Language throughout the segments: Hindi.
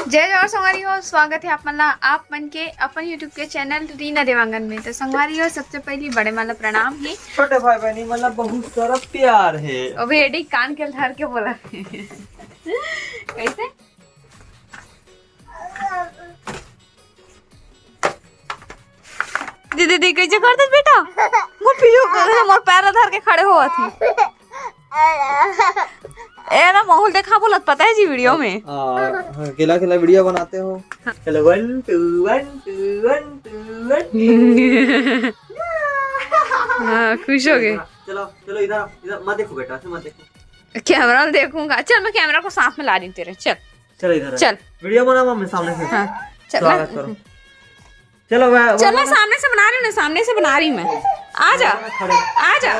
जय जवाहर संगवारी हो, स्वागत है आप मन के अपन यूट्यूब के चैनल रीना देवांगन में। तो संगवारी हो, सबसे पहले बड़े माला प्रणाम है। छोटे भाई बहनी मतलब बहुत सारा प्यार है। अभी एडी कान के धर के बोला कैसे दीदी दी कैसे करते बेटा मोर पैर धर के खड़े हुआ थी। ए ना माहौल देखा बोलत पता है जी वीडियो में अकेला अकेला वीडियो बनाते हो। चलो 1 2 1 2 1 2 1 हाँ खुश हो गए। चलो चलो इधर इधर मत देखो बेटा, मत देखो। कैमरा देखूंगा। चल मैं कैमरा को साथ में ला रही हूँ तेरे। चल चलो इधर चल वीडियो बना मम्मी सामने से। हाँ चल स्वागत करो। चलो चल मैं सामने से बना रही हूँ ना, सामने से बना रही हूँ मैं। आ जा आ जा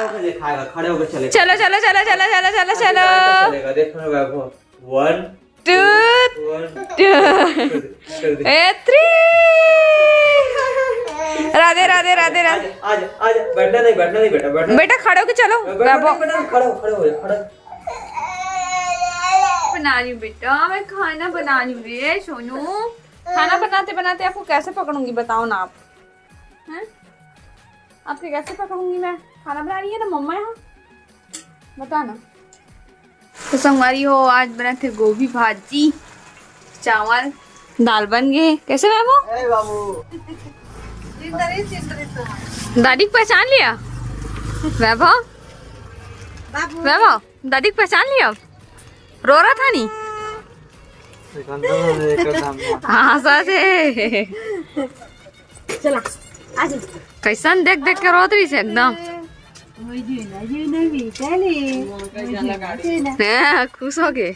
खड़े होकर चले। चलो चलो चलो चलो चलो चलो चलो चलेगा देखो वैभव 1 2 3 राधे राधे राधे राधे। आज आज बैठना नहीं बेटा बेटा खड़े होके चलो। खड़े हो। बना रही हूँ बेटा, मैं खाना बना रही हूँ रे सोनू। खाना बनाते बनाते आपको कैसे पकड़ूंगी बताओ ना आप हैं? आपके कैसे पकड़ूंगी मैं? खाना बना रही है ना मम्मा यहाँ, बता ना। तो संगवारी हो, आज बना थे गोभी भाजी, चावल, दाल बन गए। कैसे बाबू? दादी को पहचान लिया वैभव? वैभव दादी को पहचान लिया? रो रहा था नहीं? हाँ सच है। चला आज कैसन देख देख के रोत रही से एकदम खुश हो गए।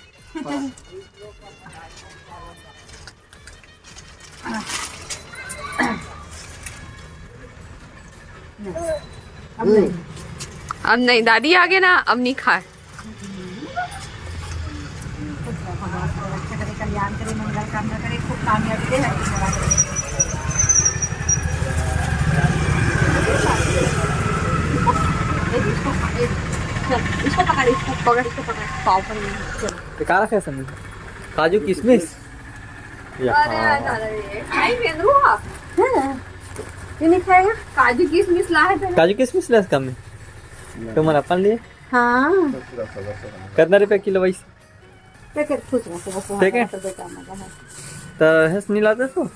अब नहीं दादी आगे ना, अब नहीं खाए। कल्याण करे, मंगल कामना करे, खूब कामयाबी दे। इसको पकड़ पाव पर क्या रखा है समझ? काजू किशमिश नहीं खाएगा? काजू किशमिश ला है काजू किशमिश लस कम में तुम्हारा अपन लिए। हाँ कितना रुपया किलो वैसे? पैकेट खुश रखो पैकेट तो हस नहीं लाते तो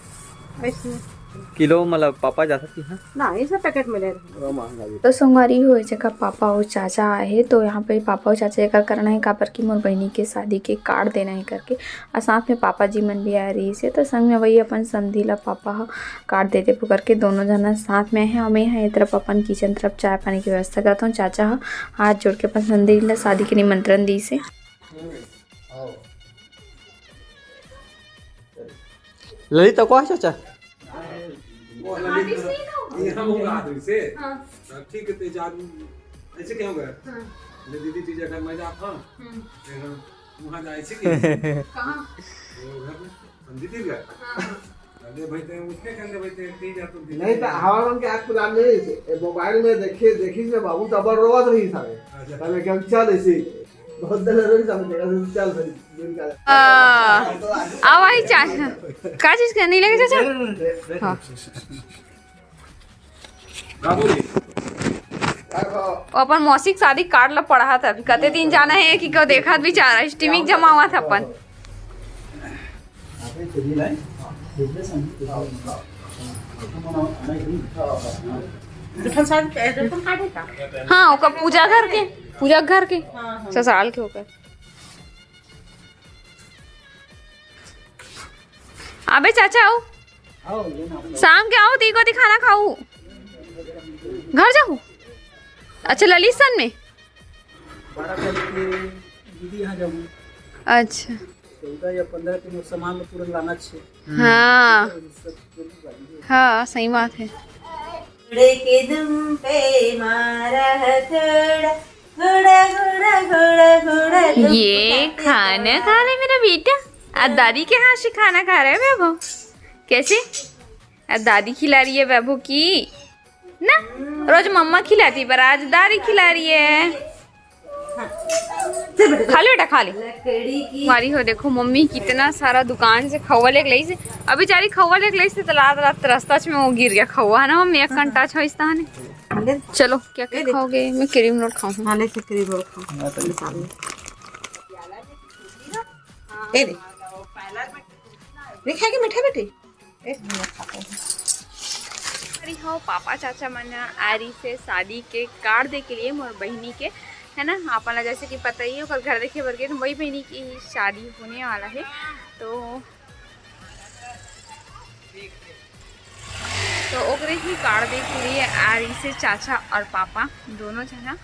किलो मतलब पापा जा सकती है ना, ये सब पैकेट मिलेगा। तो संगवारी हो जगह पापा और चाचा आए, तो यहाँ पे पापा और चाचा का करना है का पर की मोर बहनी के शादी के कार्ड देना है करके, और साथ में पापा जी मन भी आ रही से। तो संग में वही अपन समझी ला पापा कार्ड देते पुकर के दोनों जना साथ में है। और मैं यहाँ तरफ अपन किचन तरफ चाय पानी की व्यवस्था करता हूँ। चाचा हाथ जोड़ के अपन समझी ला शादी के निमंत्रण दी से। ललिता को चाचा ये हम होगा आदमी से ठीक है। तेज आदमी ऐसे क्या होगा? ले दीदी तीजा का मैं जाता हूं फिर वहां जाए से कहां घर में हम दीदी गए। अरे भाई ते उसने कहने भाई ते तीजा तुम नहीं तो हवा मन के आंख खुलाने मोबाइल में देखी से बाबू तब रोवत रही सारे तब क्या चल ऐसे बहुत देर रोई समझ चल फिर दिन का आवाज चाचा का चीज का नहीं लगे चाचा? हाँ अपन मौसिक शादी कार्ड ला पढ़ा था। अभी कते दिन जाना है कि क्यों देखा भी चाह रहा स्टीमिंग जमा हुआ था अपन। हाँ ओका पूजा घर के ससुराल के होकर अबे चाचा आओ शाम के आओ ती को खाना खाऊ घर जाऊँ। अच्छा ललितसन में अच्छा 14 या 15 दिन सामान पूरा लाना चाहिए। हाँ हाँ सही बात है। के दुम पे मारा हथौड़ा, घोड़ा घोड़ा घोड़ा घोड़ा। ये खाना खा रहे मेरा बेटा। आज दादी के हाथ से खाना खा रहे है वैभव। कैसे? आज दादी खिला रही है वैभव की ना, रोज मम्मा खिलाती पर आज दादी खिला रही है। खा ले बेटा खा ले। लकड़ी की हमारी हो देखो मम्मी कितना सारा दुकान से खवा लेके लाई से। अभी चारी खवा लेके लाई से तलात रास्ता में वो गिर गया खवा है ना मम्मी, एक घंटा छो इस ने। चलो क्या क्या खाओगे? मैं क्रीम रोल खाऊं। खाने से करीब और खाओ। ए दे खाएगी मीठा बेटी। अरे हाँ पापा चाचा मना आरी से शादी के कार्ड दे के लिए मोर बहनी के है ना। आपन जैसे कि पता ही है कल घर देखे बरगे वही बहनी की शादी होने वाला है। तो ओकरे ही कार्ड दे के लिए आरी से चाचा और पापा दोनों जना।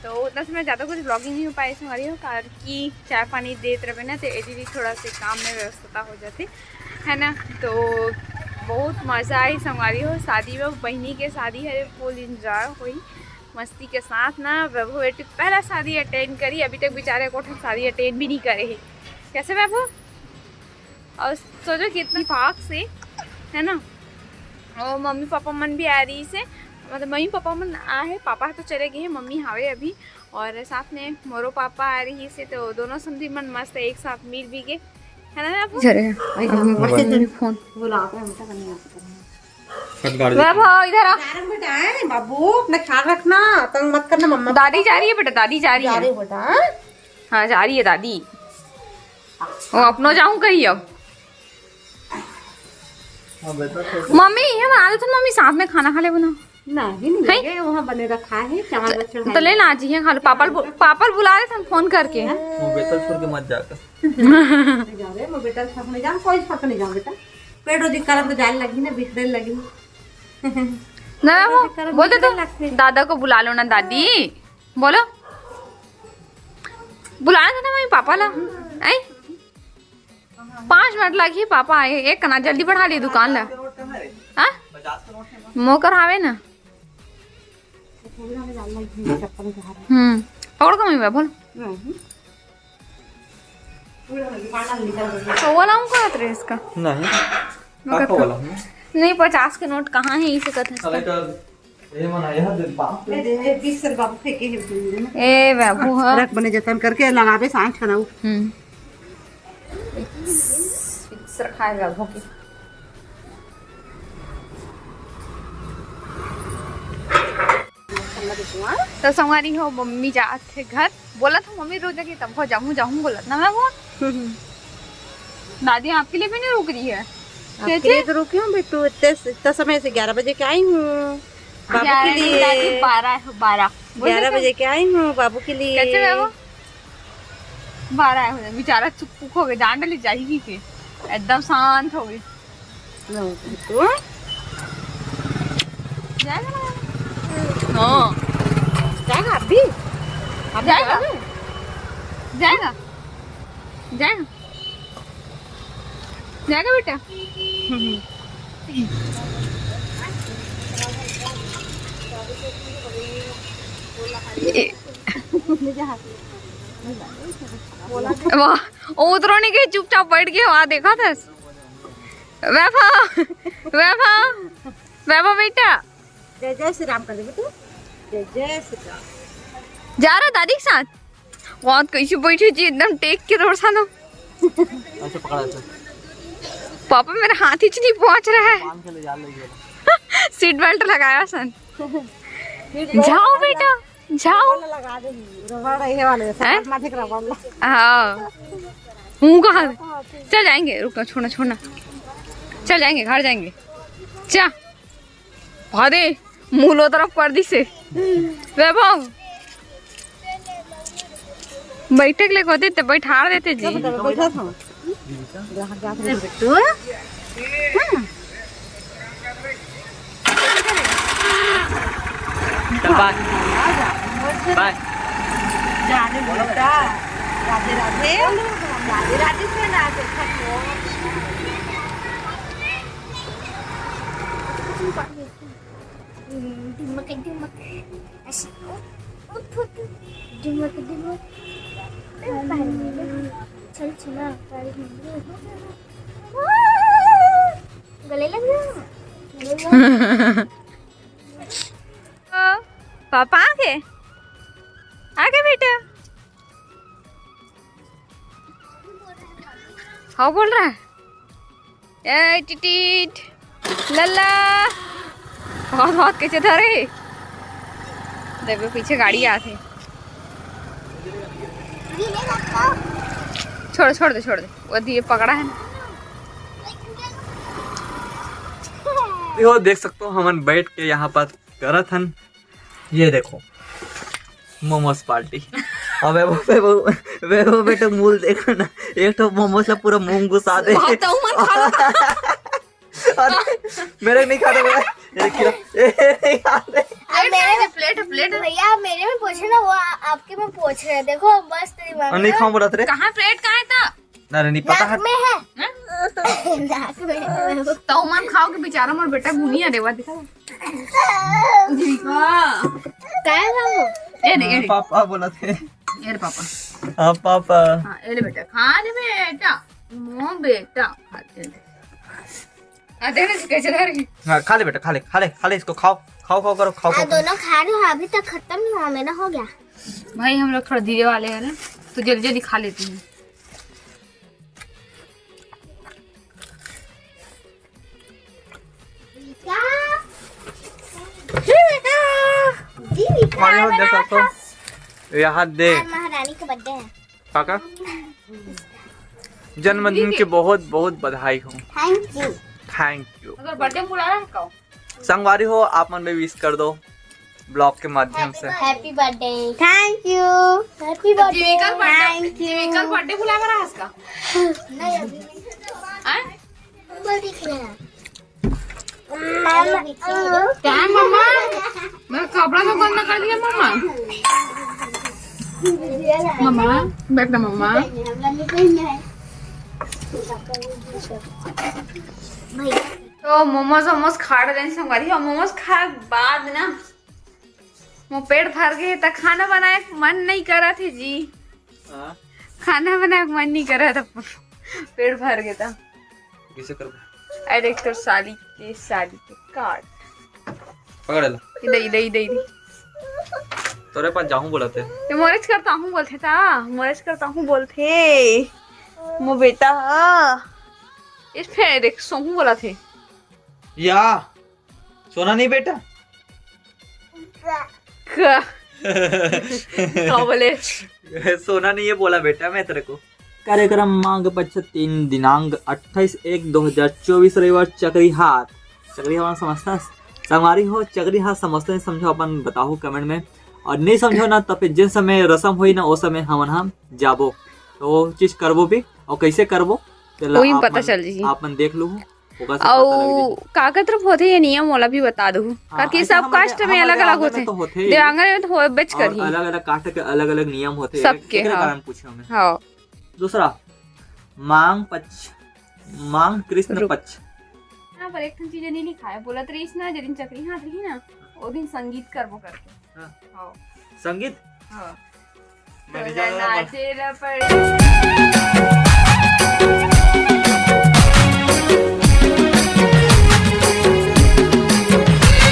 तो उतना समय ज़्यादा कुछ ब्लॉगिंग नहीं हो पाई हमारी हो कारण कि चाय पानी देते रहे ना तो एडी थोड़ा से काम में व्यस्तता हो जाती है ना। तो बहुत मज़ा आई हमारी हो शादी में। बहनी के शादी है फुल इंजॉय हुई मस्ती के साथ ना। वैभव बेटी पहला शादी अटेंड करी, अभी तक बेचारे को शादी अटेंड भी नहीं करे है। कैसे वैभव? और सोचो कितनी फाक से है ना। और मम्मी पापा मन भी आ रही से, मतलब मम्मी पापा मन आ है, पापा तो चले गए हैं, मम्मी हावे अभी। और साथ में मोरो पापा आ रही से तो दोनों समझी मन मस्त एक साथ मिल भी गए है ना। फोन वैभव इधर आ। बेटा बाबू अपना ख्याल रखना, तंग मत करना। मम्मा दादी जा रही है बेटा, दादी जा रही है बेटा। हाँ जा रही है दादी। वो अपनो जाऊं कही अब मम्मी ये बना दो तो मम्मी साथ में खाना खा ले बना। नहीं लगे वहाँ बने रखा है चावल बच्चों तो ले ना जी है खा लो। पापा बुला रहे थे फोन करके। बेटा छोड़ के मत जाकर जा रहे मैं बेटा साथ में जाऊँ, कोई साथ नहीं जाऊँ बेटा। पेट रोजी करम तो जाने लगी ना, बिखरे लगी ना। वो बोलते तो दादा को बुला लो ना दादी, बोलो बुलाना था ना मम्मी पापा ला। 5 मिनट लगी पापा आए। एक कना जल्दी बढ़ा ली दुकान ला। हाँ मोकर आवे ना। पकड़ को मम्मी बोल तो वो लाऊं का ड्रेस का नहीं मगर वाला नहीं 50 के नोट कहाँ है इसे कहते ये मना यह दे बाप 20 बाबू फेंके है ए बाबू हाँ रख बने जतन करके लगावे सांच खाना। फिक्स रखा है बाबू की। तो संवारी हो मम्मी जाते घर। बोला था मम्मी रोज की तब हो जाऊँ बोला ना मैं वो। दादी आपके लिए भी नहीं रुक रही है। कैसे तो रुकी हूँ बेटू, इतना समय से 11 बजे के आई हूँ बाबू के लिए। 11 बजे के आई हूँ बाबू के लिए। कैसे है वो 12 हो बेचारा चुप हो गए, डांड ले जाएगी के एकदम शांत हो गई। हाँ जाएगा अभी जाएगा जाएगा जाएगा जाएगा बेटा। उतरो नहीं गई, चुपचाप बैठ गए वहाँ देखा था। वैभव वैभव वैभव बेटा जय जय श्री राम कर दे बेटू, जय जय श्री राम। जा रहा दादी के साथ। बहुत कैसे बैठे जी एकदम टेक के रोड सा ना। ऐसे पकड़ा ऐसे पापा मेरा हाथ ही नहीं पहुंच रहा है। सीट बेल्ट लगाया सन। जाओ बेटा जाओ। लगा दे रबड़ है वाले साथ माथे का रबड़। हाँ हूँ कहाँ चल जाएंगे, रुकना छोड़ना छोड़ना, चल जाएंगे घर जाएंगे। चा भादे मुँह तरफ कर दी से। वैभव बैठक ले होते तो बैठा देते जी। बैठा था जहाँ जा रहे बेटू। चल बाय बाय। जाने बेटा राधे राधे राधे राधे से ना देखा गले लग पापा आगे आगे बेटा हाँ बोल रहा है ए टिटिट लल्ला बहुत बहुत कैसे था रे। देखो पीछे गाड़ी आती। छोड़ दे वो दिए पकड़ा है ना। देखो देख सकते हो हमन बैठ के यहाँ पर करत हन। ये देखो मोमोज पार्टी। अब वो बेटा मूल देखो ना, एक तो मोमोज ला पूरा मुंह घुसा दे। मेरे नहीं खाते प्लेट भैया मेरे में पूछे ना, वो आपके में पूछ रहे हैं। देखो बस तेरी नहीं खाऊं बोला तेरे। कहाँ प्लेट कहाँ है था? अरे नहीं पता है। में है नाक में। तो मन खाओ के बेचारा मोर बेटा भूनिया देवा दिखा। क्या है वो? ए पापा बोला थे। ये रे पापा। हाँ पापा। हाँ ये ले बेटा खा ले बेटा। मो बेटा खा ले। देखने से कैसे धर। हाँ खा ले बेटा, खा ले इसको। खाओ करो खाओ। दोनों खा रहे हो, अभी तक खत्म नहीं हुआ, मेरा हो गया। भाई हम लोग थोड़ा धीरे वाले हैं ना, तो जल्दी जल्दी खा लेते हैं। यहाँ देख महारानी का बर्थडे है। काका जन्मदिन की बहुत बहुत बधाई हो। Thank you. अगर बर्थडे बुला रहा है कहो। संगवारी हो आप मन में विश कर दो ब्लॉग के माध्यम से। Happy birthday. Thank you. Happy Jeevika birthday बुला रहा है इसका। नहीं अभी क्या मम्मा मेरा कपड़ा तो गंदा कर दिया मम्मा। मम्मा बैठना मम्मा। तो मोमोज खा रहे संगवारी हो। मोमोज खा बाद ना वो पेट भर गए तो खाना बनाए मन नहीं करा थे जी। खाना बनाए मन नहीं करा था, पेट भर गया था। किसे कर डायरेक्टर साली के कार्ड पकड़ ला। इधर तोरे पास जाऊं बोला थे। मोरेज करता हूँ बोलते था। मोरेज करता हूँ बोलते मो बेटा। इस फिर देख सोहू बोला थे या सोना नहीं बेटा। क्या बोले? सोना नहीं ये बोला बेटा मैं तेरे को। कार्यक्रम मांग पक्ष 3 दिनांक 28/1/2024 रविवार चक्रीहाट समझता संगवारी हो। चक्रीहाट समझते समझो अपन बताओ कमेंट में, और नहीं समझो ना तब जिन समय रसम हुई ना वो समय हम जाबो तो वो चीज करबो भी। और कैसे करबो वही पता चल जी। आपन देख लो काका तरफ होते ये नियम वाला भी बता दो, ताकि सब कास्ट में अलग अलग होते हैं। देवांगन में तो बच कर ही अलग अलग कास्ट के अलग अलग नियम होते हैं सबके। कारण पूछे हमें। हाँ दूसरा मांग कृष्ण पक्ष। यहाँ पर एक चीज नहीं लिखा है, बोला तो ना जिन चक्री हाथ रही ना वो दिन संगीत करबो करके। हाँ। संगीत हाँ।